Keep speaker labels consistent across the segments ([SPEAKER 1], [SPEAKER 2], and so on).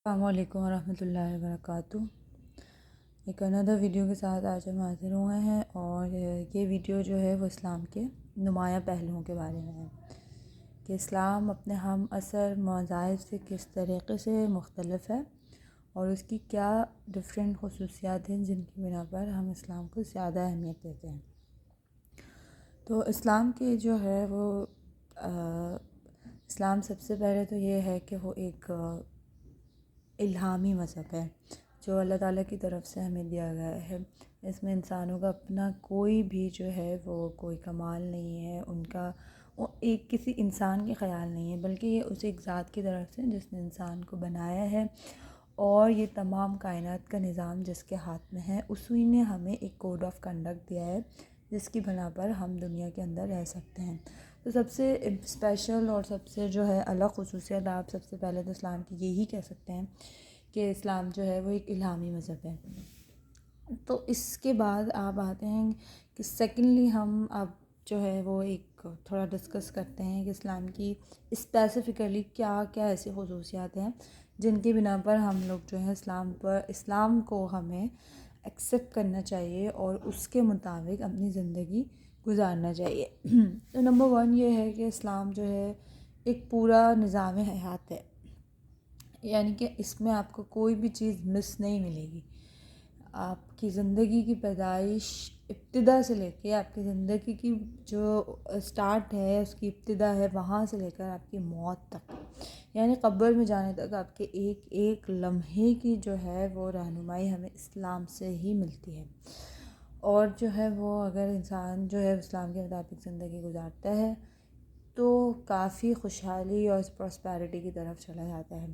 [SPEAKER 1] السلام علیکم ورحمۃ اللہ وبرکاتہ۔ ایک اندر ویڈیو کے ساتھ آج ہم حاضر ہوئے ہیں، اور یہ ویڈیو جو ہے وہ اسلام کے نمایاں پہلوؤں کے بارے میں ہے کہ اسلام اپنے ہم عصر مذاہب سے کس طریقے سے مختلف ہے اور اس کی کیا ڈفرینٹ خصوصیات ہیں جن کی بنا پر ہم اسلام کو زیادہ اہمیت دیتے ہیں۔ تو اسلام کے جو ہے وہ اسلام سب سے پہلے تو یہ ہے کہ وہ ایک الہامی مذہب ہے جو اللہ تعالیٰ کی طرف سے ہمیں دیا گیا ہے۔ اس میں انسانوں کا اپنا کوئی بھی جو ہے وہ کوئی کمال نہیں ہے، ان کا ایک کسی انسان کے خیال نہیں ہے، بلکہ یہ اس ایک ذات کی طرف سے جس نے انسان کو بنایا ہے، اور یہ تمام کائنات کا نظام جس کے ہاتھ میں ہے، اسی نے ہمیں ایک کوڈ آف کنڈکٹ دیا ہے جس کی بنا پر ہم دنیا کے اندر رہ سکتے ہیں۔ تو سب سے اسپیشل اور سب سے جو ہے الگ خصوصیت آپ سب سے پہلے تو اسلام کی یہی کہہ سکتے ہیں کہ اسلام جو ہے وہ ایک الہامی مذہب ہے۔ تو اس کے بعد آپ آتے ہیں کہ سیکنڈلی ہم اب جو ہے وہ ایک تھوڑا ڈسکس کرتے ہیں کہ اسلام کی اسپیسیفکلی کیا کیا ایسی خصوصیات ہیں جن کی بنا پر ہم لوگ جو ہے اسلام کو ہمیں ایکسیپٹ کرنا چاہیے اور اس کے مطابق اپنی زندگی گزارنا چاہیے۔ تو نمبر 1 یہ ہے کہ اسلام جو ہے ایک پورا نظام حیات ہے، یعنی کہ اس میں آپ کو کوئی بھی چیز مس نہیں ملے گی۔ آپ کی زندگی کی پیدائش ابتدا سے لے کے آپ کی زندگی کی جو سٹارٹ ہے، اس کی ابتدا ہے، وہاں سے لے کر آپ کی موت تک، یعنی قبر میں جانے تک آپ کے ایک ایک لمحے کی جو ہے وہ رہنمائی ہمیں اسلام سے ہی ملتی ہے۔ اور جو ہے وہ اگر انسان جو ہے اسلام کے مطابق زندگی گزارتا ہے تو کافی خوشحالی اور پراسپیرٹی کی طرف چلا جاتا ہے۔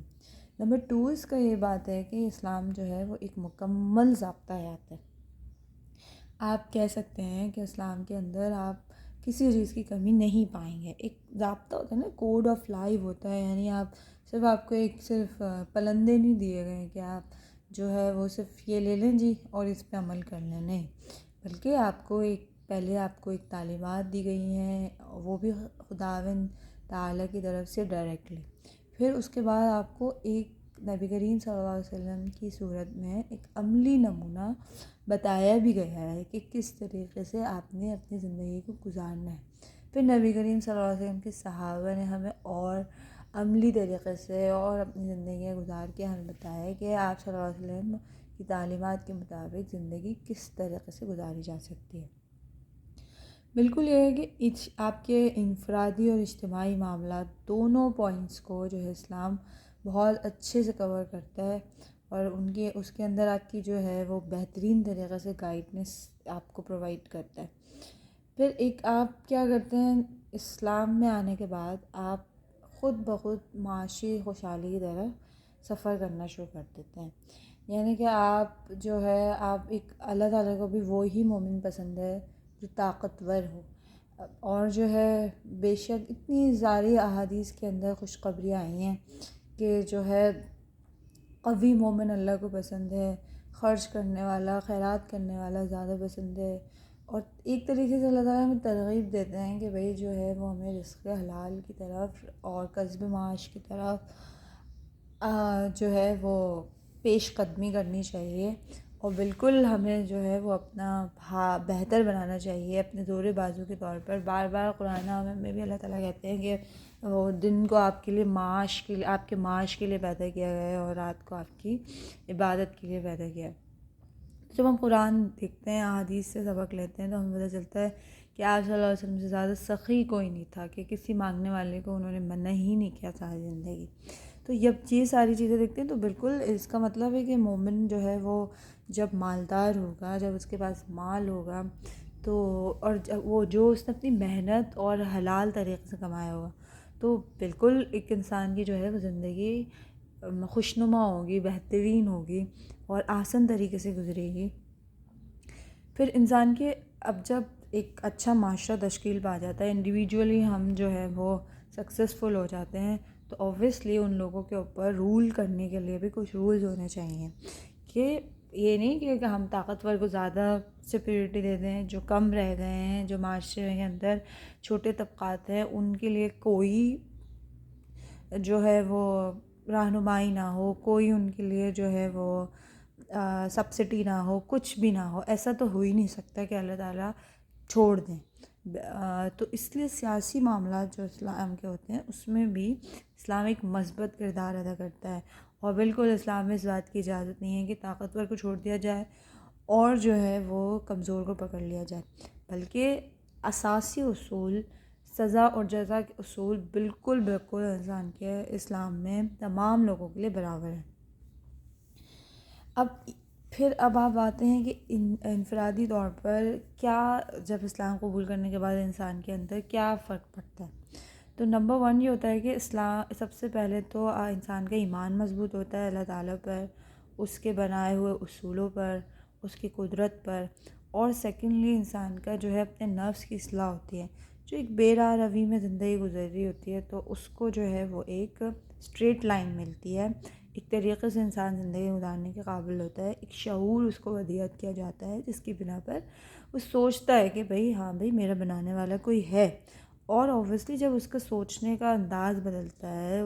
[SPEAKER 1] نمبر 2 اس کا یہ بات ہے کہ اسلام جو ہے وہ ایک مکمل ضابطہ حیات ہے۔ آپ کہہ سکتے ہیں کہ اسلام کے اندر آپ کسی چیز کی کمی نہیں پائیں گے۔ ایک ضابطہ ہوتا ہے نا، کوڈ آف لائف ہوتا ہے، یعنی آپ کو صرف پلندے نہیں دیے گئے ہیں کہ آپ جو ہے وہ صرف یہ لے لیں جی اور اس پہ عمل کر لیں، نہیں، بلکہ پہلے آپ کو ایک تعلیمات دی گئی ہیں، وہ بھی خداوند تعالیٰ کی طرف سے ڈائریکٹلی۔ پھر اس کے بعد آپ کو ایک نبی کریم صلی اللہ علیہ وسلم کی صورت میں ایک عملی نمونہ بتایا بھی گیا ہے کہ کس طریقے سے آپ نے اپنی زندگی کو گزارنا ہے۔ پھر نبی کریم صلی اللہ علیہ وسلم کے صحابہ نے ہمیں اور عملی طریقے سے اور اپنی زندگیاں گزار کے ہمیں بتایا کہ آپ صلی اللہ علیہ وسلم کی تعلیمات کے مطابق زندگی کس طریقے سے گزاری جا سکتی ہے۔ بالکل یہ ہے کہ آپ کے انفرادی اور اجتماعی معاملات دونوں پوائنٹس کو جو ہے اسلام بہت اچھے سے کور کرتا ہے، اور اس کے اندر آپ کی جو ہے وہ بہترین طریقے سے گائیڈنس آپ کو پرووائڈ کرتا ہے۔ پھر ایک آپ کیا کرتے ہیں، اسلام میں آنے کے بعد آپ خود بخود معاشی خوشحالی کی طرف سفر کرنا شروع کر دیتے ہیں، یعنی کہ آپ جو ہے آپ ایک اللہ تعالیٰ کو بھی وہی مومن پسند ہے جو طاقتور ہو، اور جو ہے بے شک اتنی ساری احادیث کے اندر خوشخبریاں آئی ہیں کہ جو ہے قوی مومن اللہ کو پسند ہے، خرچ کرنے والا، خیرات کرنے والا زیادہ پسند ہے، اور ایک طریقے سے اللہ تعالیٰ ہمیں ترغیب دیتے ہیں کہ بھئی جو ہے وہ ہمیں رزق حلال کی طرف اور کسب معاش کی طرف جو ہے وہ پیش قدمی کرنی چاہیے، اور بالکل ہمیں جو ہے وہ اپنا بہتر بنانا چاہیے اپنے زور بازو کے طور پر۔ بار بار قرآن میں بھی اللہ تعالیٰ کہتے ہیں کہ وہ دن کو آپ کے لیے آپ کے معاش کے لیے پیدا کیا گیا ہے، اور رات کو آپ کی عبادت کے لیے پیدا کیا ہے۔ جب ہم قرآن دیکھتے ہیں، احادیث سے سبق لیتے ہیں، تو ہمیں پتہ چلتا ہے کہ آپ صلی اللہ علیہ وسلم سے زیادہ سخی کوئی نہیں تھا، کہ کسی مانگنے والے کو انہوں نے منع ہی نہیں کیا ساری زندگی۔ تو جب یہ ساری چیزیں دیکھتے ہیں تو بالکل اس کا مطلب ہے کہ مومن جو ہے وہ جب مالدار ہوگا، جب اس کے پاس مال ہوگا، تو اور جو اس نے اپنی محنت اور حلال طریقے سے کمایا ہوگا، تو بالکل ایک انسان کی جو ہے وہ زندگی خوشنما ہوگی، بہترین ہوگی اور آسان طریقے سے گزرے گی۔ پھر انسان کے اب جب ایک اچھا معاشرہ تشکیل پا جاتا ہے، انڈیویجولی ہم جو ہے وہ سکسیزفل ہو جاتے ہیں، تو اوبویسلی ان لوگوں کے اوپر رول کرنے کے لیے بھی کچھ رولز ہونے چاہیے، کہ یہ نہیں کہ ہم طاقتور کو زیادہ سپیریٹی دے دیں، جو کم رہ گئے ہیں، جو معاشرے کے اندر چھوٹے طبقات ہیں، ان کے لیے کوئی جو ہے وہ رہنمائی نہ ہو، کوئی ان کے لیے جو ہے وہ سبسڈی نہ ہو، کچھ بھی نہ ہو، ایسا تو ہو ہی نہیں سکتا کہ اللہ تعالیٰ چھوڑ دیں۔ تو اس لیے سیاسی معاملات جو اسلام کے ہوتے ہیں اس میں بھی اسلام ایک مثبت کردار ادا کرتا ہے، اور بالکل اسلام میں اس بات کی اجازت نہیں ہے کہ طاقتور کو چھوڑ دیا جائے اور جو ہے وہ کمزور کو پکڑ لیا جائے، بلکہ اساسی اصول، سزا اور جزا کے اصول بالکل انسان کے اسلام میں تمام لوگوں کے لیے برابر ہیں۔ اب آپ آتے ہیں کہ انفرادی طور پر کیا، جب اسلام قبول کرنے کے بعد انسان کے اندر کیا فرق پڑتا ہے، تو نمبر 1 یہ ہوتا ہے کہ اسلام سب سے پہلے تو انسان کا ایمان مضبوط ہوتا ہے اللہ تعالیٰ پر، اس کے بنائے ہوئے اصولوں پر، اس کی قدرت پر، اور سیکنڈلی انسان کا جو ہے اپنے نفس کی اصلاح ہوتی ہے۔ جو ایک بے راہ روی میں زندگی گزر رہی ہوتی ہے تو اس کو جو ہے وہ ایک اسٹریٹ لائن ملتی ہے، ایک طریقے سے انسان زندگی گزارنے کے قابل ہوتا ہے، ایک شعور اس کو ودیعت کیا جاتا ہے جس کی بنا پر وہ سوچتا ہے کہ ہاں میرا بنانے والا کوئی ہے، اور اوبویسلی جب اس کا سوچنے کا انداز بدلتا ہے،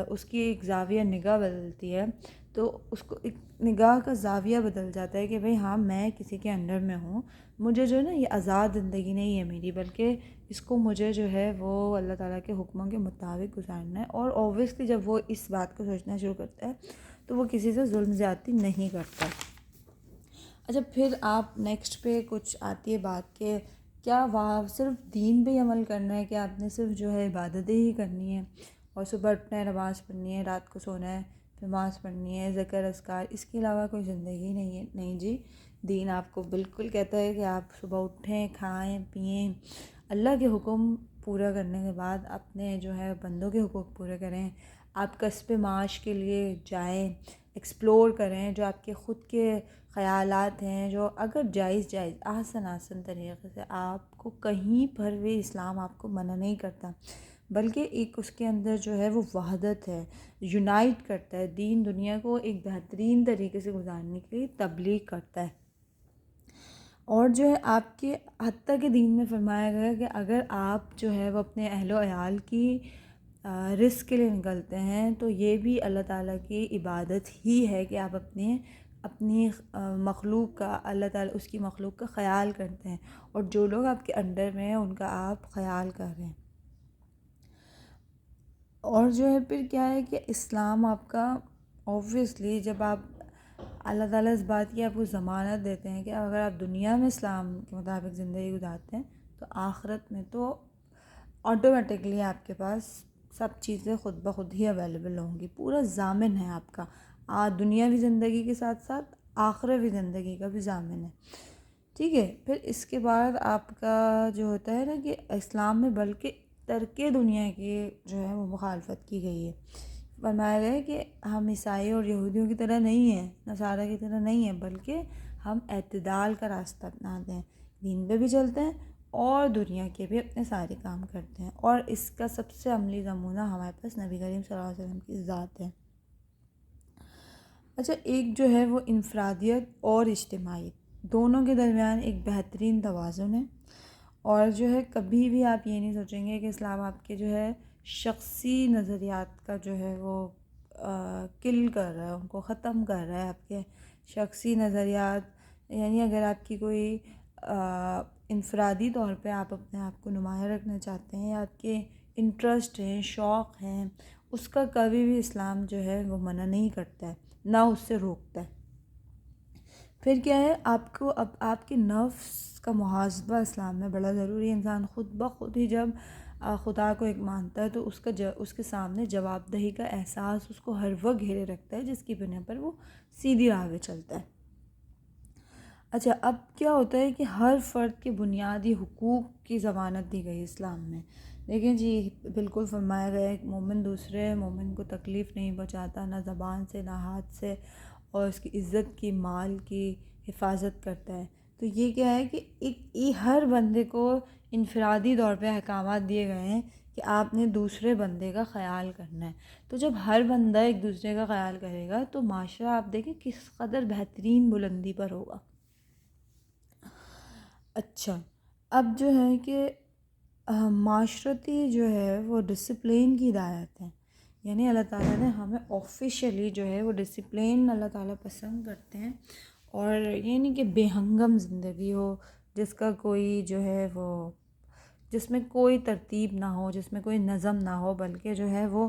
[SPEAKER 1] اس کی ایک زاویہ نگاہ بدلتی ہے، تو اس کو ایک نگاہ کا زاویہ بدل جاتا ہے کہ ہاں میں کسی کے انڈر میں ہوں، مجھے جو ہے نا یہ آزاد زندگی نہیں ہے میری، بلکہ اس کو مجھے جو ہے وہ اللہ تعالیٰ کے حکموں کے مطابق گزارنا ہے۔ اور اوبویسلی جب وہ اس بات کو سوچنا شروع کرتا ہے تو وہ کسی سے ظلم زیادتی نہیں کرتا۔ اچھا، پھر آپ نیکسٹ پہ کچھ آتی ہے بات کہ کیا وہاں صرف دین پہ ہی عمل کرنا ہے، کہ آپ نے صرف جو ہے عبادتیں ہی کرنی ہے اور صبح اٹھنا ہے، نماز پڑھنی ہے، رات کو سونا ہے، نماز پڑھنی ہے، ذکر اذکار، اس کے علاوہ کوئی زندگی نہیں ہے؟ نہیں جی، دین آپ کو بالکل کہتا ہے کہ آپ صبح اٹھیں، کھائیں، پئیں، اللہ کے حکم پورا کرنے کے بعد اپنے جو ہے بندوں کے حقوق پورے کریں، آپ کسب معاش کے لیے جائیں، ایکسپلور کریں، جو آپ کے خود کے خیالات ہیں، جو اگر جائز آسن طریقے سے، آپ کو کہیں پر بھی اسلام آپ کو منع نہیں کرتا، بلکہ ایک اس کے اندر جو ہے وہ وحدت ہے، یونائٹ کرتا ہے، دین دنیا کو ایک بہترین طریقے سے گزارنے کے لیے تبلیغ کرتا ہے۔ اور جو ہے آپ کے حتیٰ کہ دین میں فرمایا گیا کہ اگر آپ جو ہے وہ اپنے اہل و عیال کی رزق کے لیے نکلتے ہیں تو یہ بھی اللہ تعالیٰ کی عبادت ہی ہے کہ آپ اپنی مخلوق کا، اللہ تعالیٰ اس کی مخلوق کا خیال کرتے ہیں، اور جو لوگ آپ کے انڈر میں ہیں ان کا آپ خیال کر رہے ہیں۔ اور جو ہے پھر کیا ہے کہ اسلام آپ کا اوبویسلی، جب آپ اللہ تعالیٰ اس بات کی آپ کو ضمانت دیتے ہیں کہ اگر آپ دنیا میں اسلام کے مطابق زندگی گزارتے ہیں تو آخرت میں تو آٹومیٹکلی آپ کے پاس سب چیزیں خود بخود ہی اویلیبل ہوں گی، پورا ضامن ہے آپ کا، دنیاوی زندگی کے ساتھ ساتھ آخروی زندگی کا بھی ضامن ہے، ٹھیک ہے۔ پھر اس کے بعد آپ کا جو ہوتا ہے نا کہ اسلام میں بلکہ ترک دنیا کی جو ہے وہ مخالفت کی گئی ہے، فرمایا گیا ہے کہ ہم عیسائی اور یہودیوں کی طرح نہیں ہیں، نصارہ کی طرح نہیں ہیں، بلکہ ہم اعتدال کا راستہ اپناتے ہیں، دین پہ بھی چلتے ہیں اور دنیا کے بھی اپنے سارے کام کرتے ہیں، اور اس کا سب سے عملی نمونہ ہمارے پاس نبی کریم صلی اللہ علیہ وسلم کی ذات ہے۔ اچھا، ایک جو ہے وہ انفرادیت اور اجتماعیت دونوں کے درمیان ایک بہترین توازن ہے، اور جو ہے کبھی بھی آپ یہ نہیں سوچیں گے کہ اسلام آپ کے جو ہے شخصی نظریات کا جو ہے وہ کل کر رہا ہے، ان کو ختم کر رہا ہے، آپ کے شخصی نظریات، یعنی اگر آپ کی کوئی انفرادی طور پہ آپ اپنے آپ کو نمایاں رکھنا چاہتے ہیں، یا آپ کے انٹرسٹ ہیں، شوق ہیں، اس کا کبھی بھی اسلام جو ہے وہ منع نہیں کرتا ہے، نہ اس سے روکتا ہے۔ پھر کیا ہے، اب آپ کے نفس کا محاسبہ اسلام میں بڑا ضروری ہے۔ انسان خود بخود ہی جب خدا کو ایک مانتا ہے تو اس کے سامنے جواب دہی کا احساس اس کو ہر وقت گھیرے رکھتا ہے، جس کی بنا پر وہ سیدھی راہ پہ چلتا ہے۔ اچھا، اب کیا ہوتا ہے کہ ہر فرد کے بنیادی حقوق کی ضمانت دی گئی اسلام میں، دیکھیں جی، بالکل فرمایا گیا ہے کہ مومن دوسرے مومن کو تکلیف نہیں پہنچاتا، نہ زبان سے نہ ہاتھ سے، اور اس کی عزت کی، مال کی حفاظت کرتا ہے۔ تو یہ کیا ہے کہ ہر بندے کو انفرادی طور پہ احکامات دیے گئے ہیں کہ آپ نے دوسرے بندے کا خیال کرنا ہے۔ تو جب ہر بندہ ایک دوسرے کا خیال کرے گا تو معاشرہ آپ دیکھیں کس قدر بہترین بلندی پر ہوگا۔ اچھا، اب جو ہے کہ معاشرتی جو ہے وہ ڈسپلین کی ہدایت ہے، یعنی اللہ تعالیٰ نے ہمیں آفیشیلی جو ہے وہ ڈسپلین اللہ تعالیٰ پسند کرتے ہیں، اور یہ نہیں کہ بے ہنگم زندگی ہو جس کا کوئی جو ہے وہ، جس میں کوئی ترتیب نہ ہو، جس میں کوئی نظم نہ ہو، بلکہ جو ہے وہ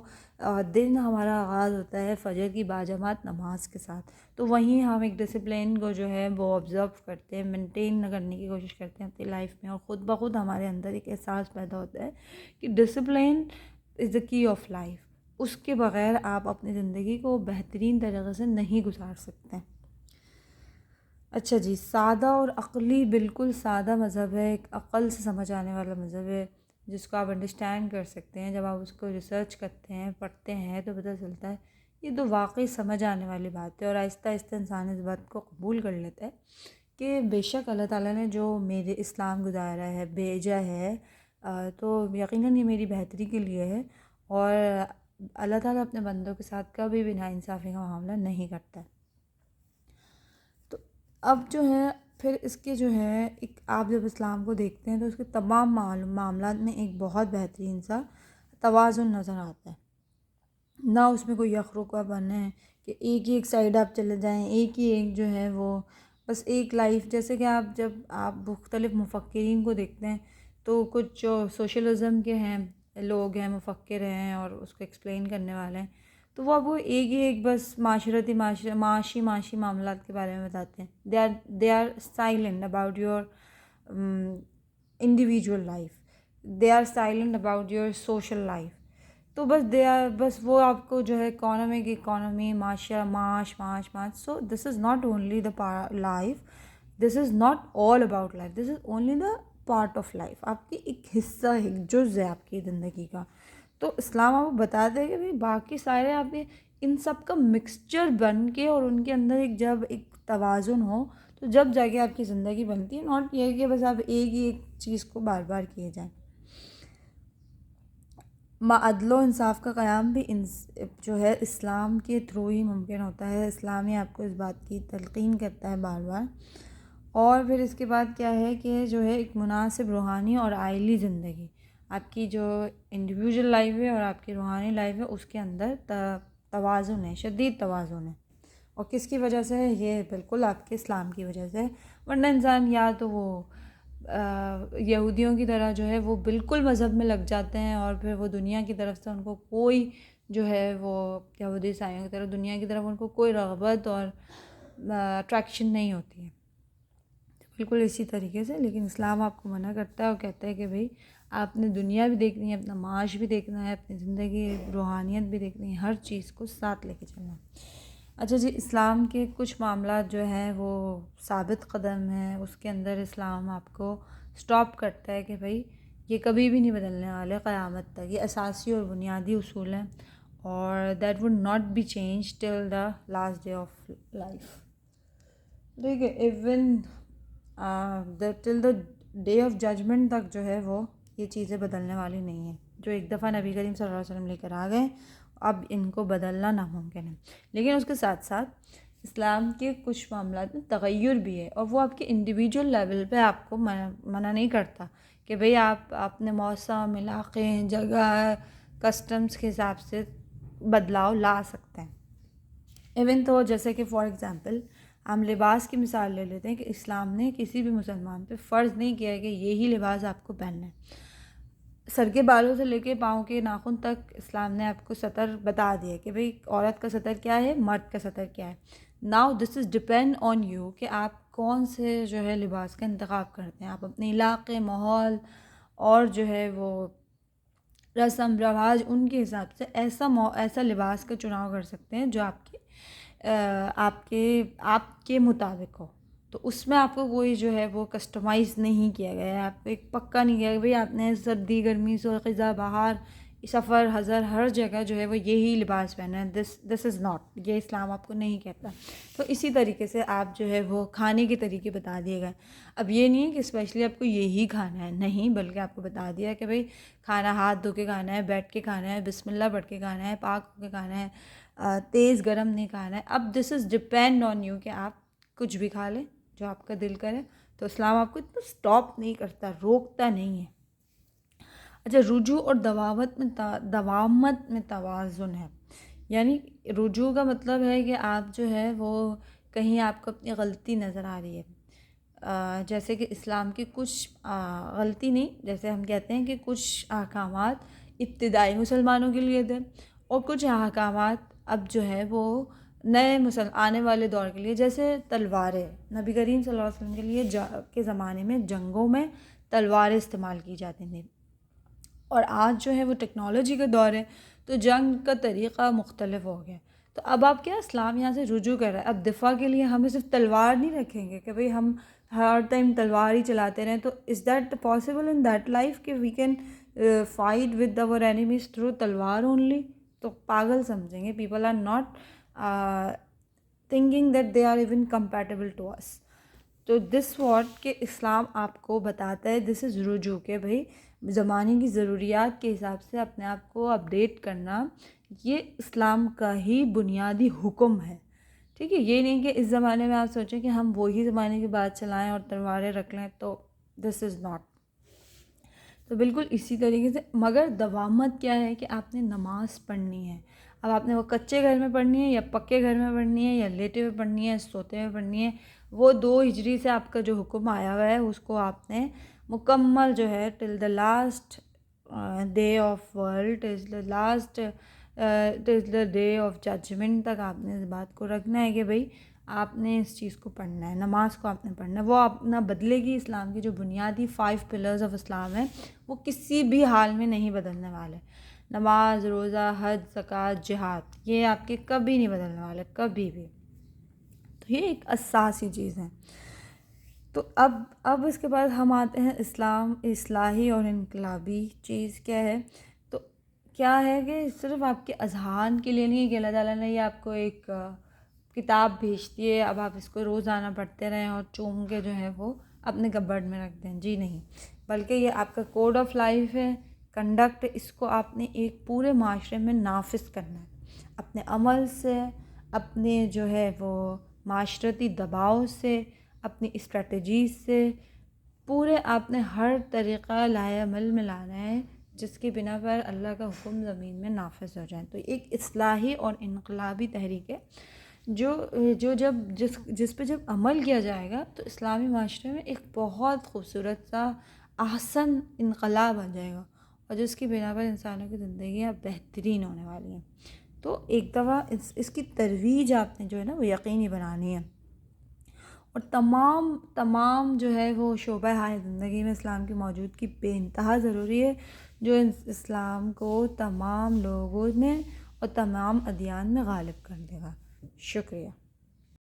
[SPEAKER 1] دن ہمارا آغاز ہوتا ہے فجر کی باجماعت نماز کے ساتھ، تو وہیں ہم ایک ڈسپلین کو جو ہے وہ آبزرو کرتے ہیں، مینٹین کرنے کی کوشش کرتے ہیں اپنی لائف میں، اور خود بخود ہمارے اندر ایک احساس پیدا ہوتا ہے کہ ڈسپلین از دا کی آف لائف. اس کے بغیر آپ اپنی زندگی کو بہترین طریقے سے نہیں گزار سکتے. اچھا جی، سادہ اور عقلی، بالکل سادہ مذہب ہے، ایک عقل سے سمجھ آنے والا مذہب ہے جس کو آپ انڈرسٹینڈ کر سکتے ہیں. جب آپ اس کو ریسرچ کرتے ہیں، پڑھتے ہیں، تو پتہ چلتا ہے یہ تو واقعی سمجھ آنے والی بات ہے، اور آہستہ آہستہ انسان اس بات کو قبول کر لیتا ہے کہ بے شک اللہ تعالیٰ نے جو میرے اسلام گزارا ہے، بھیجا ہے، تو یقیناً یہ میری بہتری کے لیے ہے، اور اللہ تعالیٰ اپنے بندوں کے ساتھ کبھی بھی ناانصافی کا معاملہ نہیں کرتا ہے. تو اب جو ہے پھر اس کے جو ہے ایک، آپ جب اسلام کو دیکھتے ہیں تو اس کے تمام معاملات میں ایک بہت بہترین سا توازن نظر آتا ہے. نہ اس میں کوئی یخرقہ بن ہے کہ ایک ہی ایک سائڈ آپ چلے جائیں، ایک ہی ایک جو ہے وہ بس ایک لائف. جیسے کہ آپ جب آپ مختلف مفکرین کو دیکھتے ہیں تو کچھ جو سوشلزم کے ہیں لوگ ہیں، مفکر ہیں اور اس کو ایکسپلین کرنے والے ہیں، تو وہ ایک ہی ایک بس معاشی معاملات کے بارے میں بتاتے ہیں. They are silent about your individual life, they are silent about your social life. تو بس وہ آپ کو جو ہے اکانومی، معاش. So this is not only the life, this is not all about life, this is only the part of life. آپ کی ایک حصہ ہے، ایک جز ہے آپ کی زندگی کا. تو اسلام آپ کو بتاتے ہیں کہ بھائی باقی سارے آپ کے ان سب کا مکسچر بن کے، اور ان کے اندر جب ایک توازن ہو تو جب جا کے آپ کی زندگی بنتی ہے. ناٹ یہ کہ بس آپ ایک ہی ایک چیز کو بار بار کیے جائیں. عدل و انصاف کا قیام بھی جو ہے اسلام کے تھرو ہی ممکن ہوتا ہے. اسلام ہی آپ کو اس بات کی تلقین کرتا ہے بار بار. اور پھر اس کے بعد کیا ہے کہ جو ہے ایک مناسب روحانی اور عائلی زندگی، آپ کی جو انڈیویجول لائف ہے اور آپ کی روحانی لائف ہے، اس کے اندر توازن ہے، شدید توازن ہے. اور کس کی وجہ سے ہے؟ یہ بالکل آپ کے اسلام کی وجہ سے ہے. ورنہ انسان یا تو وہ یہودیوں کی طرح جو ہے وہ بالکل مذہب میں لگ جاتے ہیں، اور پھر وہ دنیا کی طرف سے ان کو کوئی جو ہے وہ یہودی عیسائیوں کی طرح دنیا کی طرف ان کو کوئی رغبت اور اٹریکشن نہیں ہوتی ہے. بالکل اسی طریقے سے لیکن اسلام آپ کو منع کرتا ہے اور کہتا ہے کہ بھئی آپ نے دنیا بھی دیکھنی ہے، اپنا معاش بھی دیکھنا ہے، اپنی زندگی روحانیت بھی دیکھنی ہے، ہر چیز کو ساتھ لے کے چلنا ہے. اچھا جی، اسلام کے کچھ معاملات جو ہیں وہ ثابت قدم ہیں. اس کے اندر اسلام آپ کو سٹاپ کرتا ہے کہ بھئی یہ کبھی بھی نہیں بدلنے والے قیامت تک. یہ اساسی اور بنیادی اصول ہیں، اور that would not be change till the last day of life. ٹھیک ہے، even till the day of judgement تک جو ہے وہ یہ چیزیں بدلنے والی نہیں ہیں. جو ایک دفعہ نبی کریم صلی اللہ علیہ وسلم لے کر آ گئے، اب ان کو بدلنا ناممکن ہے. لیکن اس کے ساتھ ساتھ اسلام کے کچھ معاملات میں تغیر بھی ہے، اور وہ آپ کے انڈیویجول لیول پہ آپ کو منع نہیں کرتا کہ بھئی آپ اپنے موسم، علاقے، جگہ، کسٹمز کے حساب سے بدلاؤ لا سکتے ہیں. ایون تو جیسے کہ فار ایگزامپل ہم لباس کی مثال لے لیتے ہیں کہ اسلام نے کسی بھی مسلمان پہ فرض نہیں کیا ہے کہ یہی لباس آپ کو پہننا ہے. سر کے بالوں سے لے کے پاؤں کے ناخن تک اسلام نے آپ کو سطر بتا دیا کہ بھئی عورت کا سطر کیا ہے، مرد کا سطر کیا ہے. Now this is depend on you کہ آپ کون سے جو ہے لباس کا انتخاب کرتے ہیں. آپ اپنے علاقے، ماحول اور جو ہے وہ رسم رواج، ان کے حساب سے ایسا لباس کا چناؤ کر سکتے ہیں جو آپ کے مطابق ہو. تو اس میں آپ کو کوئی جو ہے وہ کسٹمائز نہیں کیا گیا ہے. آپ کو ایک پکا نہیں کیا کہ بھئی آپ نے سردی، گرمی، خزاں، بہار، سفر، حضر، ہر جگہ جو ہے وہ یہی لباس پہنا ہے. دس از ناٹ، یہ اسلام آپ کو نہیں کہتا. تو اسی طریقے سے آپ جو ہے وہ کھانے کے طریقے بتا دیے گئے. اب یہ نہیں ہے کہ اسپیشلی آپ کو یہی کھانا ہے، نہیں، بلکہ آپ کو بتا دیا کہ بھئی کھانا ہاتھ دھو کے کھانا ہے، بیٹھ کے کھانا ہے، بسم اللہ پڑھ کے کھانا ہے، پاک ہو کے کھانا ہے، تیز گرم نہیں کھانا ہے. اب دس از ڈپینڈ آن یو کہ آپ کچھ بھی کھا لیں جو آپ کا دل کرے. تو اسلام آپ کو اتنا سٹاپ نہیں کرتا، روکتا نہیں ہے. اچھا، رجوع اور دوامت میں توازن ہے. یعنی رجوع کا مطلب ہے کہ آپ جو ہے وہ کہیں آپ کو اپنی غلطی نظر آ رہی ہے، جیسے کہ اسلام کی کچھ غلطی نہیں، جیسے ہم کہتے ہیں کہ کچھ احکامات ابتدائی مسلمانوں کے لیے تھے اور کچھ احکامات اب جو ہے وہ نئے آنے والے دور کے لیے، جیسے تلواریں نبی کریم صلی اللہ علیہ وسلم کے لیے کے زمانے میں جنگوں میں تلواریں استعمال کی جاتی تھیں، اور آج جو ہے وہ ٹیکنالوجی کا دور ہے تو جنگ کا طریقہ مختلف ہو گیا. تو اب آپ کیا، اسلام یہاں سے رجوع کر رہا ہے، اب دفاع کے لیے ہمیں صرف تلوار نہیں رکھیں گے کہ بھئی ہم ہر ٹائم تلوار ہی چلاتے رہیں. تو is that possible in that life کہ we can fight with our enemies through تلوار اونلی؟ تو پاگل سمجھیں گے. People are not thinking that they are even compatible to us. تو دس واٹ کہ اسلام آپ کو بتاتا ہے دس از رجوع، کہ بھائی زمانے کی ضروریات کے حساب سے اپنے آپ کو اپڈیٹ کرنا یہ اسلام کا ہی بنیادی حکم ہے. ٹھیک ہے، یہ نہیں کہ اس زمانے میں آپ سوچیں کہ ہم وہی زمانے کی بات چلائیں اور تلواریں رکھ لیں، تو دس از ناٹ. تو بالکل اسی طریقے سے، مگر دوامت کیا ہے کہ آپ نے نماز پڑھنی ہے. اب آپ نے وہ کچے گھر میں پڑھنی ہے یا پکے گھر میں پڑھنی ہے یا لیٹے ہوئے پڑھنی ہے سوتے ہوئے پڑھنی ہے، وہ 2 ہجری سے آپ کا جو حکم آیا ہوا ہے اس کو آپ نے مکمل جو ہے till the last day of world, till the day of judgement تک آپ نے اس بات کو رکھنا ہے کہ بھئی آپ نے اس چیز کو پڑھنا ہے، نماز کو آپ نے پڑھنا ہے. وہ اپنا بدلے گی. اسلام کی جو بنیادی 5 پلرز آف اسلام ہیں وہ کسی بھی حال میں نہیں بدلنے والے. نماز، روزہ، حج، زکوٰۃ، جہاد، یہ آپ کے کبھی نہیں بدلنے والے، کبھی بھی. تو یہ ایک اساسی چیز ہے. تو اب اس کے بعد ہم آتے ہیں اسلام اصلاحی اور انقلابی چیز کیا ہے. تو کیا ہے کہ صرف آپ کے اذہان کے لیے نہیں ہے کہ اللہ تعالیٰ نے یہ آپ کو ایک کتاب بھیج دی ہے، اب آپ اس کو روزانہ پڑھتے رہیں اور چوم کے جو ہے وہ اپنے کبرڈ میں رکھ دیں. جی نہیں، بلکہ یہ آپ کا کوڈ آف لائف ہے، کنڈکٹ. اس کو آپ نے ایک پورے معاشرے میں نافذ کرنا ہے، اپنے عمل سے، اپنے جو ہے وہ معاشرتی دباؤ سے، اپنی اسٹریٹجیز سے، پورے آپ نے ہر طریقہ لائے عمل میں لانا ہے جس کی بنا پر اللہ کا حکم زمین میں نافذ ہو جائے. تو ایک اصلاحی اور انقلابی تحریک ہے جو جس پہ جب عمل کیا جائے گا تو اسلامی معاشرے میں ایک بہت خوبصورت سا احسن انقلاب آ جائے گا، اور جس کی بنا پر انسانوں کی زندگیاں بہترین ہونے والی ہیں. تو ایک دفعہ اس کی ترویج آپ نے جو ہے نا وہ یقینی بنانی ہے، اور تمام جو ہے وہ شعبہ حیات زندگی میں اسلام کی موجودگی بے انتہا ضروری ہے، جو اسلام کو تمام لوگوں میں اور تمام ادیان میں غالب کر دے گا. شکریہ.